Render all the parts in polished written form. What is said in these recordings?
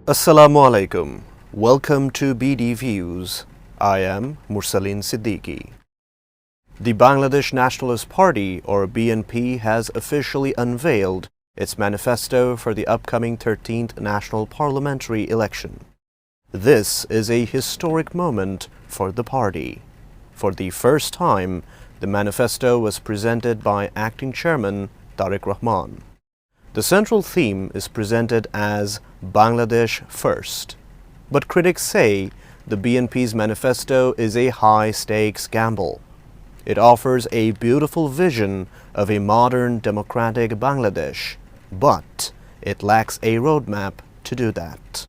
Assalamu alaikum. Welcome to BD Views. I am Mursaleen Siddiqui. The Bangladesh Nationalist Party, or BNP, has officially unveiled its manifesto for the upcoming 13th National Parliamentary Election. This is a historic moment for the party. For the first time, the manifesto was presented by Acting Chairman Tariq Rahman. The central theme is presented as Bangladesh First. But critics say the BNP's manifesto is a high-stakes gamble. It offers a beautiful vision of a modern democratic Bangladesh, but it lacks a roadmap to do that.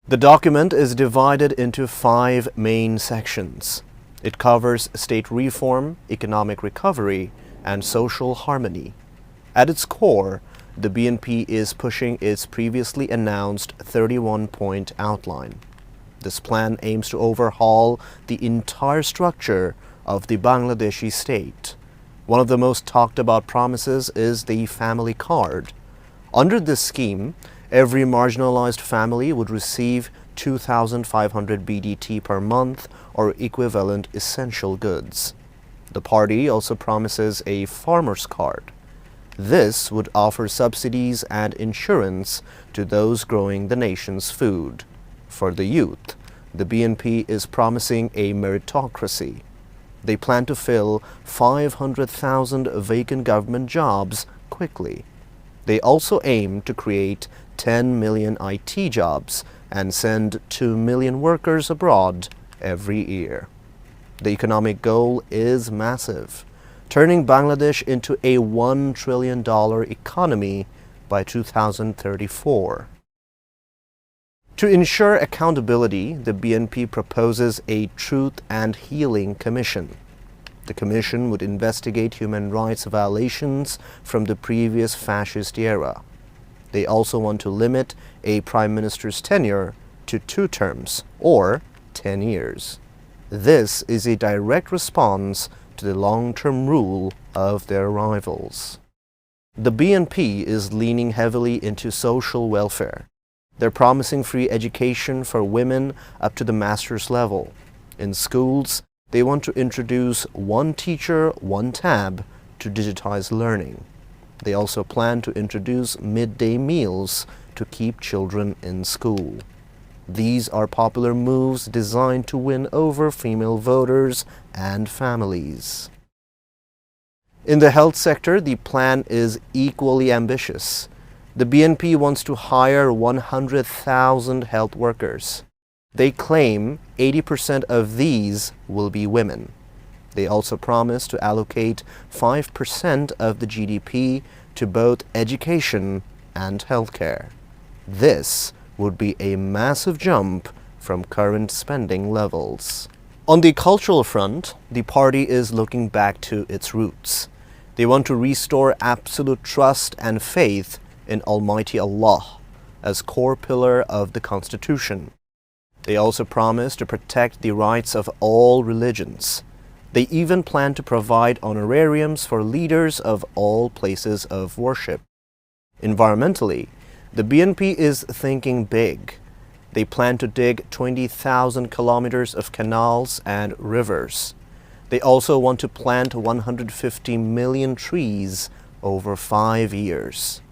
The document is divided into 5 main sections. It covers state reform, economic recovery, and social harmony. At its core, the BNP is pushing its previously announced 31-point outline. This plan aims to overhaul the entire structure of the Bangladeshi state. One of the most talked about promises is the family card. Under this scheme, every marginalized family would receive 2,500 BDT per month or equivalent essential goods. The party also promises a farmer's card. This would offer subsidies and insurance to those growing the nation's food. For the youth, the BNP is promising a meritocracy. They plan to fill 500,000 vacant government jobs quickly. They also aim to create 10 million IT jobs and send 2 million workers abroad every year. The economic goal is massive, turning Bangladesh into a $1 trillion economy by 2034. To ensure accountability, the BNP proposes a Truth and Healing Commission. The commission would investigate human rights violations from the previous fascist era. They also want to limit a prime minister's tenure to 2 terms, or 10 years. This is a direct response to the long-term rule of their rivals. The BNP is leaning heavily into social welfare. They're promising free education for women up to the master's level. In schools, they want to introduce one teacher, one tab to digitize learning. They also plan to introduce midday meals to keep children in school. These are popular moves designed to win over female voters and families. In the health sector, the plan is equally ambitious. The BNP wants to hire 100,000 health workers. They claim 80% of these will be women. They also promise to allocate 5% of the GDP to both education and healthcare. This would be a massive jump from current spending levels. On the cultural front, the party is looking back to its roots. They want to restore absolute trust and faith in Almighty Allah as core pillar of the Constitution. They also promise to protect the rights of all religions. They even plan to provide honorariums for leaders of all places of worship. Environmentally, the BNP is thinking big. They plan to dig 20,000 kilometers of canals and rivers. They also want to plant 150 million trees over 5 years.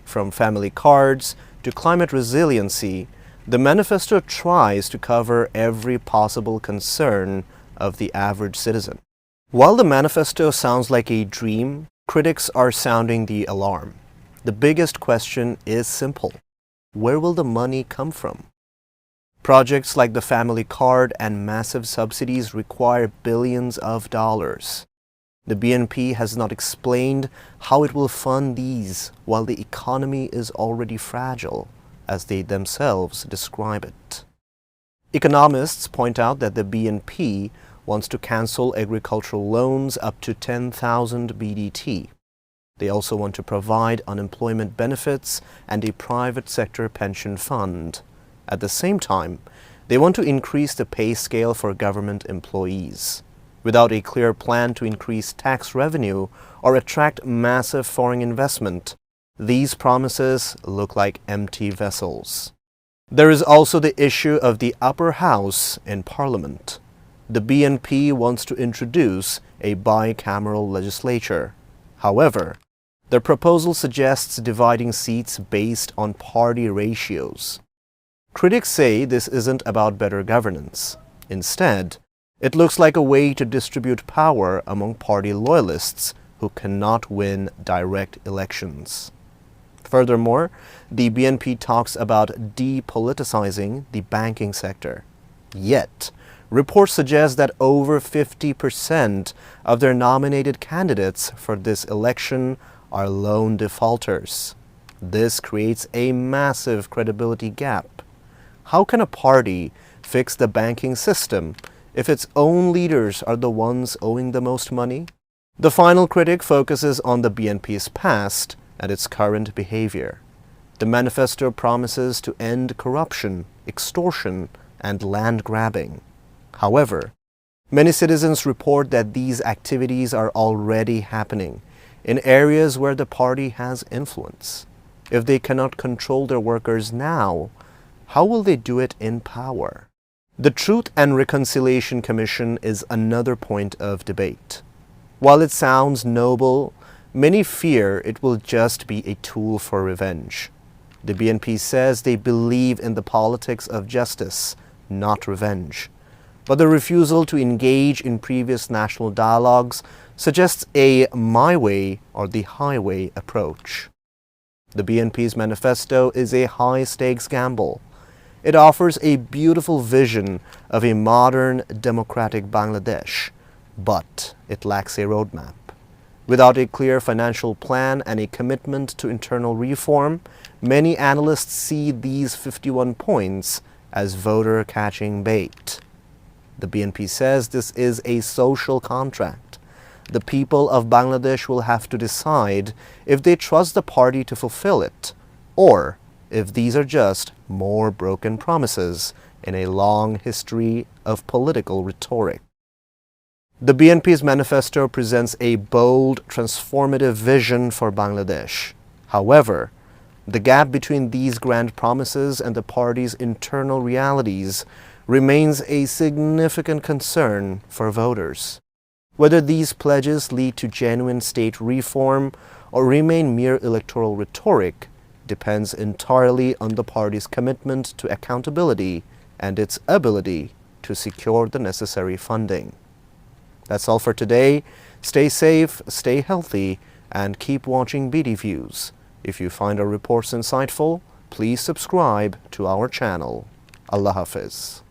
From family cards to climate resiliency, the manifesto tries to cover every possible concern of the average citizen. While the manifesto sounds like a dream, critics are sounding the alarm. The biggest question is simple. Where will the money come from? Projects like the family card and massive subsidies require billions of dollars. The BNP has not explained how it will fund these while the economy is already fragile, as they themselves describe it. Economists point out that the BNP wants to cancel agricultural loans up to 10,000 BDT. They also want to provide unemployment benefits and a private sector pension fund. At the same time, they want to increase the pay scale for government employees. Without a clear plan to increase tax revenue or attract massive foreign investment, these promises look like empty vessels. There is also the issue of the upper house in Parliament. The BNP wants to introduce a bicameral legislature. However, their proposal suggests dividing seats based on party ratios. Critics say this isn't about better governance. Instead, it looks like a way to distribute power among party loyalists who cannot win direct elections. Furthermore, the BNP talks about depoliticizing the banking sector. Yet, reports suggest that over 50% of their nominated candidates for this election are loan defaulters. This creates a massive credibility gap. How can a party fix the banking system if its own leaders are the ones owing the most money? The final critic focuses on the BNP's past and its current behavior. The manifesto promises to end corruption, extortion, and land grabbing. However, many citizens report that these activities are already happening in areas where the party has influence. If they cannot control their workers now, how will they do it in power? The Truth and Reconciliation Commission is another point of debate. While it sounds noble, many fear it will just be a tool for revenge. The BNP says they believe in the politics of justice, not revenge. But the refusal to engage in previous national dialogues suggests a my way or the highway approach. The BNP's manifesto is a high-stakes gamble. It offers a beautiful vision of a modern, democratic Bangladesh, but it lacks a roadmap. Without a clear financial plan and a commitment to internal reform, many analysts see these 51 points as voter-catching bait. The BNP says this is a social contract. The people of Bangladesh will have to decide if they trust the party to fulfill it, or if these are just more broken promises in a long history of political rhetoric. The BNP's manifesto presents a bold, transformative vision for Bangladesh. However, the gap between these grand promises and the party's internal realities remains a significant concern for voters. Whether these pledges lead to genuine state reform or remain mere electoral rhetoric depends entirely on the party's commitment to accountability and its ability to secure the necessary funding. That's all for today. Stay safe, stay healthy, and keep watching BD Views. If you find our reports insightful, please subscribe to our channel. Allah Hafiz.